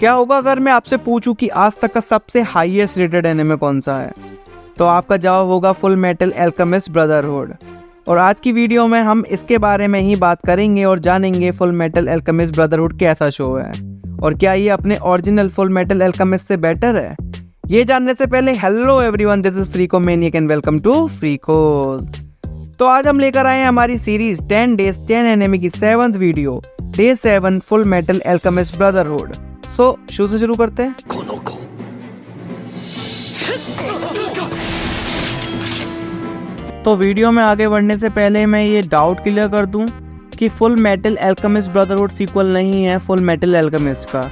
क्या होगा अगर मैं आपसे पूछूं कि आज तक का सबसे हाईएस्ट रेटेड एनिमे कौन सा है? तो आपका जवाब होगा फुल मेटल अल्केमिस्ट ब्रदरहुड। और आज की वीडियो में हम इसके बारे में ही बात करेंगे और जानेंगे फुल मेटल अल्केमिस्ट ब्रदरहुड कैसा शो है और क्या ये अपने ओरिजिनल फुल मेटल अल्केमिस्ट से बेटर है। ये जानने से पहले hello everyone, this is Freako Maniac and welcome to Freakos. तो आज हम लेकर आए हैं हमारी सीरीज 10 डेज 10 एनिमे की 7th video, day 7 full metal alchemist brotherhood. So शुरू से शुरू करते हैं। तो वीडियो में आगे बढ़ने से पहले मैं ये डाउट क्लियर कर दूं कि full metal alchemist brotherhood sequel नहीं है फुल मेटल अल्केमिस्ट का।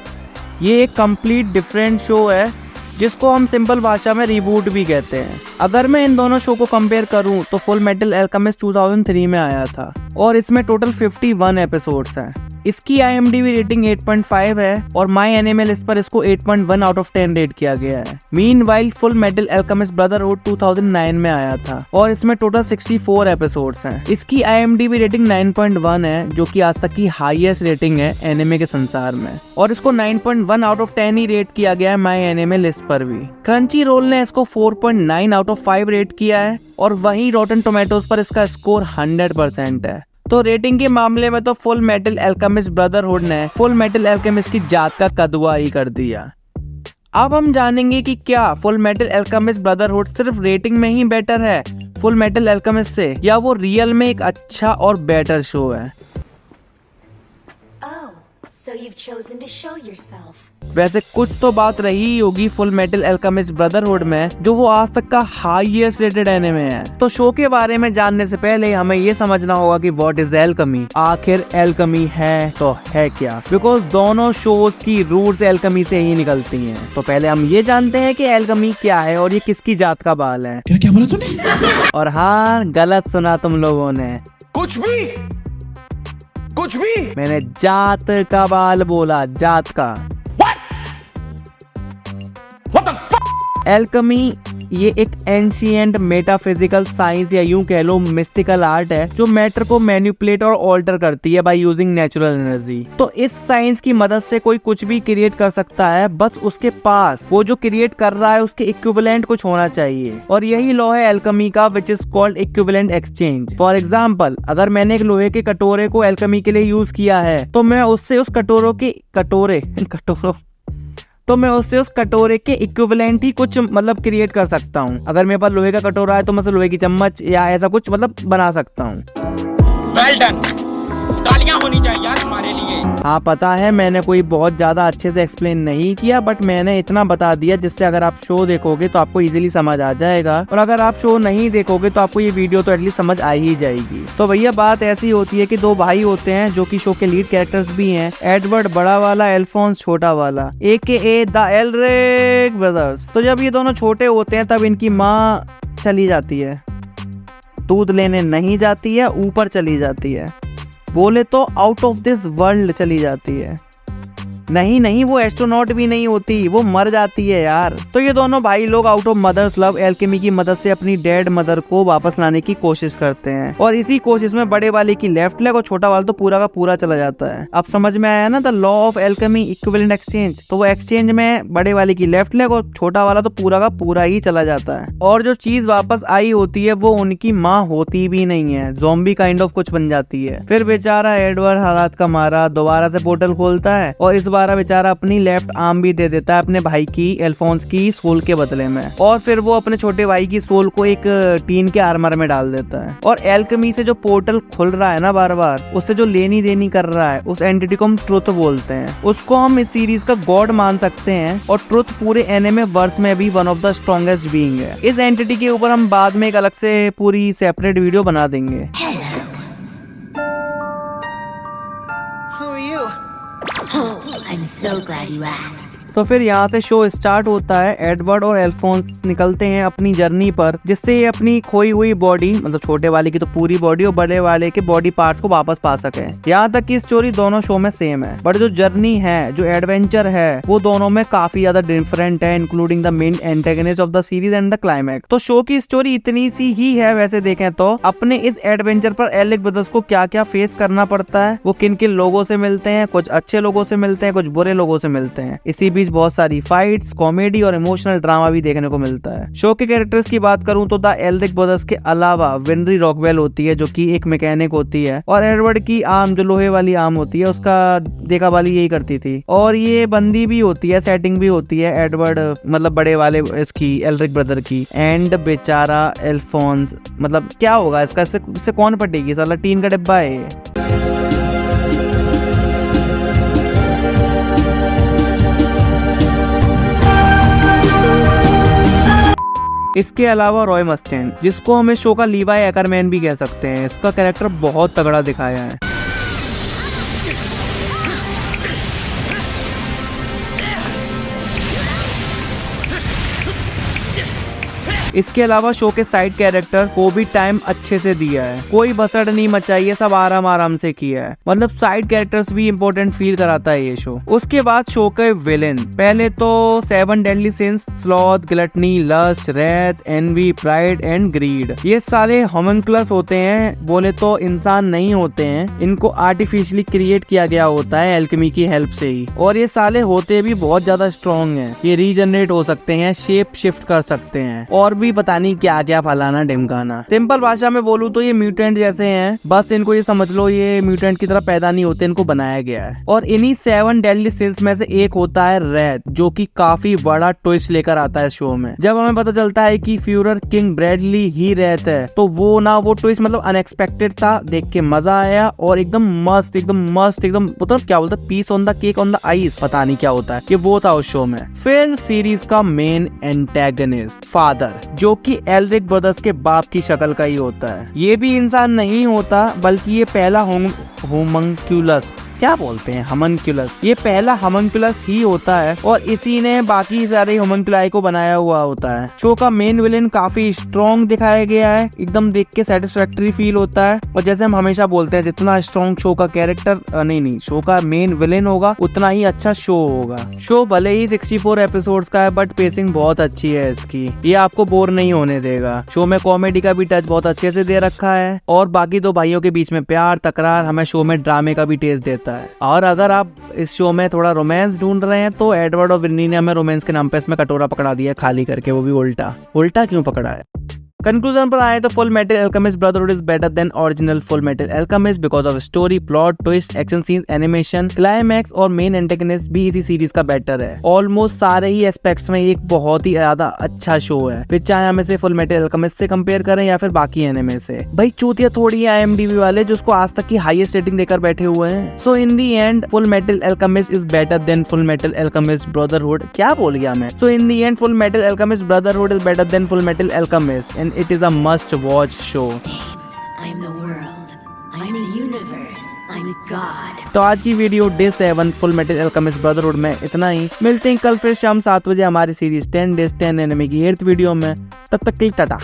ये एक कंप्लीट डिफरेंट शो है जिसको हम सिंपल भाषा में रिबूट भी कहते हैं। अगर मैं इन दोनों शो को कंपेयर करूं तो फुल मेटल अल्केमिस्ट 2003 में आया था और इसमें टोटल 51 एपिसोड्स हैं। इसकी IMDb रेटिंग 8.5 है और माई एनिमे लिस्ट पर इसको 8.1 आउट ऑफ 10 रेट किया गया है। Meanwhile full metal alchemist brotherhood 2009 में आया था और इसमें टोटल 64 एपिसोड्स हैं। इसकी IMDb रेटिंग 9.1 है जो कि आज तक की हाईएस्ट रेटिंग है एनिमे के संसार में, और इसको 9.1 आउट ऑफ 10 ही रेट किया गया है माई एनिमे लिस्ट पर भी। क्रंची रोल ने इसको 4.9 आउट ऑफ 5 रेट किया है और वहीं रॉटन टोमेटोज पर इसका स्कोर 100% है। तो रेटिंग के मामले में तो फुल मेटल अल्केमिस्ट ब्रदरहुड ने फुल मेटल अल्केमिस्ट की जात का कदवा ही कर दिया। अब हम जानेंगे कि क्या फुल मेटल अल्केमिस्ट ब्रदरहुड सिर्फ रेटिंग में ही बेटर है फुल मेटल अल्केमिस्ट से, या वो रियल में एक अच्छा और बेटर शो है। So you've chosen to show yourself. वैसे कुछ तो बात रही होगी फुल मेटल अल्केमिस्ट ब्रदरहुड में जो वो आज तक का हाईएस्ट रेटेड एनिमे है। तो शो के बारे में जानने से पहले हमें ये समझना होगा कि व्हाट इज एल्केमी। आखिर एल्केमी है तो है क्या, बिकॉज दोनों शोज की रूट्स एल्केमी से ही निकलती हैं। तो पहले हम ये जानते हैं कि एल्केमी क्या है और ये किसकी जात का बाल है। क्या बोला तूने? और हाँ, गलत सुना तुम लोगों ने, कुछ भी मैंने जात का बाल बोला, जात का। एल्केमी ये एक एंशिएंट मेटाफिजिकल साइंस या यूं कह लो मिस्टिकल आर्ट है जो मैटर को मैनिपुलेट और ऑल्टर करती है बाय यूजिंग नेचुरल एनर्जी। तो इस साइंस की मदद से कोई कुछ भी क्रिएट कर सकता है, बस उसके पास वो जो क्रिएट कर रहा है उसके इक्विवेलेंट कुछ होना चाहिए। और यही लॉ है एल्केमी का, which is called equivalent exchange. For example, अगर मैंने एक लोहे के कटोरे को एल्केमी के लिए यूज किया है तो मैं उससे उस कटोरे के इक्विवेलेंट ही कुछ मतलब क्रिएट कर सकता हूँ। अगर मेरे पास लोहे का कटोरा है तो मैं लोहे की चम्मच या ऐसा कुछ मतलब बना सकता हूँ। Well done. तालियां होनी चाहिए यार हमारे लिए। हाँ पता है मैंने कोई बहुत ज्यादा अच्छे से एक्सप्लेन नहीं किया, बट मैंने इतना बता दिया जिससे अगर आप शो देखोगे तो आपको इजीली समझ आ जाएगा, और अगर आप शो नहीं देखोगे तो आपको ये वीडियो तो एटलीस्ट समझ आ ही जाएगी। तो भैया बात ऐसी होती है कि दो भाई होते हैं जो कि शो के लीड कैरेक्टर्स भी हैं, एडवर्ड बड़ा वाला, अल्फोंस छोटा वाला, AKA द एल्रिक ब्रदर्स। तो जब ये दोनों छोटे होते हैं तब इनकी माँ चली जाती है, दूध लेने नहीं जाती है, ऊपर चली जाती है, बोले तो आउट ऑफ दिस वर्ल्ड चली जाती है। नहीं वो एस्ट्रोनॉट भी नहीं होती, वो मर जाती है यार। तो ये दोनों भाई लोग out of mother's love alchemy की मदद से अपनी डेड मदर को वापस लाने की कोशिश करते हैं, और इसी कोशिश में बड़े वाले की लेफ्ट लेग और छोटा वाला तो पूरा का पूरा चला जाता है। अब समझ में आया ना the law of alchemy equivalent exchange. तो वो एक्सचेंज में बड़े वाले की लेफ्ट लेग और छोटा वाला तो पूरा का पूरा ही चला जाता है, और जो चीज वापस आई होती है वो उनकी माँ होती भी नहीं है, ज़ॉम्बी काइंड ऑफ कुछ बन जाती है। फिर बेचारा एडवर्ड हालात का मारा दोबारा से पोर्टल खोलता है और इस बार बेचारा अपनी लेफ्ट आर्म भी दे देता है अपने भाई की अल्फोंस की सोल के बदले में, और फिर वो अपने छोटे भाई की सोल को एक टीन के आर्मर में डाल देता है। और एल्केमी से जो पोर्टल खुल रहा है ना बार बार, उससे जो लेनी देनी कर रहा है उस एंटिटी को हम ट्रुथ बोलते हैं। उसको हम इस सीरीज का गॉड मान सकते हैं, और ट्रुथ पूरे एनिमे वर्स में भी one of the strongest being है। इस एंटिटी के ऊपर हम बाद में एक अलग से पूरी सेपरेट वीडियो बना देंगे। I'm so glad you asked. तो फिर यहाँ से शो स्टार्ट होता है। एडवर्ड और अल्फोंस निकलते हैं अपनी जर्नी पर, जिससे ये अपनी खोई हुई बॉडी, मतलब छोटे वाले की तो पूरी बॉडी और बड़े वाले के बॉडी पार्ट्स को वापस पा सके। यहाँ तक की स्टोरी दोनों शो में सेम है, बट जो जर्नी है, जो एडवेंचर है, वो दोनों में काफी ज्यादा डिफरेंट है, including the main antagonist of the series and the climax. तो शो की स्टोरी इतनी सी ही है वैसे देखें तो। अपने इस एडवेंचर पर एलिक ब्रदर्स को क्या क्या फेस करना पड़ता है, वो किन किन लोगों से मिलते हैं, कुछ अच्छे लोगों से मिलते हैं, कुछ कुछ बुरे लोगों से मिलते हैं। इसी बीच बहुत सारी फाइट्स, कॉमेडी और इमोशनल ड्रामा भी देखने को मिलता है। शो के कैरेक्टर्स की बात करूं तो द एल्रिक ब्रदर्स के अलावा विनरी रॉकवेल होती है जो कि एक मैकेनिक होती है, और एडवर्ड की आर्म जो लोहे वाली आर्म होती है उसका देखा वाली यही करती थी। और ये बंदी भी होती है, सेटिंग भी होती है एडवर्ड मतलब बड़े वाले इसकी एल्रिक ब्रदर की। एंड बेचारा एल्फोंस मतलब क्या होगा इसका, इससे कौन पटेगी, साला टीन का डिब्बा है ये। इसके अलावा रॉय मस्टेन, जिसको हमें शो का लीवाई एकरमैन भी कह सकते हैं, इसका कैरेक्टर बहुत तगड़ा दिखाया है। इसके अलावा शो के साइड कैरेक्टर को भी टाइम अच्छे से दिया है, कोई भसड़ नहीं मचाई है, सब आराम आराम से किया है। मतलब साइड कैरेक्टर्स भी इम्पोर्टेंट फील कराता है ये शो। उसके बाद शो के विलेन, पहले तो 7 deadly sins, sloth, gluttony, lust, wrath, envy, pride and greed, ये सारे होमनक्यूलस होते हैं। बोले तो इंसान नहीं होते हैं, इनको आर्टिफिशियली क्रिएट किया गया होता है एल्केमी की हेल्प से ही। और ये साले होते भी बहुत ज्यादा स्ट्रॉन्ग हैं, ये रीजनरेट हो सकते हैं, शेप शिफ्ट कर सकते हैं और भी पता नहीं क्या क्या फलाना ढिमकाना। सिंपल भाषा में बोलूं तो ये म्यूटेंट जैसे हैं, बस इनको ये समझ लो ये म्यूटेंट की तरह पैदा नहीं होते, इनको बनाया गया है। और इन्हीं 7 डेडली सिंस में से एक होता है रेथ, जो कि काफी बड़ा ट्विस्ट लेकर आता है शो में। जब हमें पता चलता है कि फ्यूरर किंग ब्रैडली ही रेथ है, तो वो ट्विस्ट मतलब अनएक्सपेक्टेड था, देख के मजा आया और एकदम मस्त एकदम मतलब क्या बोलता, piece on the cake on the ice, पता नहीं क्या होता है, ये वो था उस शो में। फिर सीरीज का मेन एंटेगनिस्ट फादर, जो कि एल्रिक ब्रदर्स के बाप की शक्ल का ही होता है। ये भी इंसान नहीं होता, बल्कि ये पहला होमनक्यूलस, क्या बोलते हैं, हमनक्यूलस, ये पहला हमनक्यूलस ही होता है और इसी ने बाकी सारे होमनक्यूलाई को बनाया हुआ होता है। शो का मेन विलेन काफी स्ट्रॉन्ग दिखाया गया है, एकदम देख के सेटिस्फैक्टरी फील होता है। और जैसे हम हमेशा बोलते हैं, जितना स्ट्रॉन्ग शो का कैरेक्टर नहीं शो का मेन विलेन होगा, उतना ही अच्छा शो होगा। शो भले ही 64 एपिसोड्स का है, बट पेसिंग बहुत अच्छी है इसकी, ये आपको बोर नहीं होने देगा। शो में कॉमेडी का भी टच बहुत अच्छे से दे रखा है और बाकी दो भाइयों के बीच में प्यार तकरार हमें शो में ड्रामे का भी टेस्ट देता है। और अगर आप इस शो में थोड़ा रोमांस ढूंढ रहे हैं तो एडवर्ड और विन्नी ने हमें रोमांस के नाम पे इसमें कटोरा पकड़ा दिया खाली करके, वो भी उल्टा क्यों पकड़ा है। कंक्लूजन पर आए तो full metal alchemist brotherhood is better then original full metal alchemist because of story, plot, twist, action scenes, animation, climax और मेन एंटेगनिस्ट भी इसी सीरीज का बेटर है। ऑलमोस्ट सारे ही एस्पेक्ट्स में एक बहुत ही ज्यादा अच्छा शो है, फिर चाहे हम इसे फुल मेटल अल्केमिस्ट से कंपेयर करें या फिर बाकी एनिमे से। भाई चूतिया थोड़ी है IMDb वाले जो उसको आज तक की हाईएस्ट रेटिंग देकर बैठे हुए हैं। So in the end full metal alchemist is better than full metal alchemist brotherhood, क्या बोल गया मैं। So in the end full metal alchemist brotherhood is better than full metal alchemist and it is a must-watch show. I'm the world. I'm the universe. I'm God. तो आज की video day 7 full metal alchemist brotherhood में इतना ही। मिलते हैं कल फिर शाम 7 बजे हमारी सीरीज 10 Days 10 एनिमे की 8th वीडियो में। तब तक के लिए टाटा।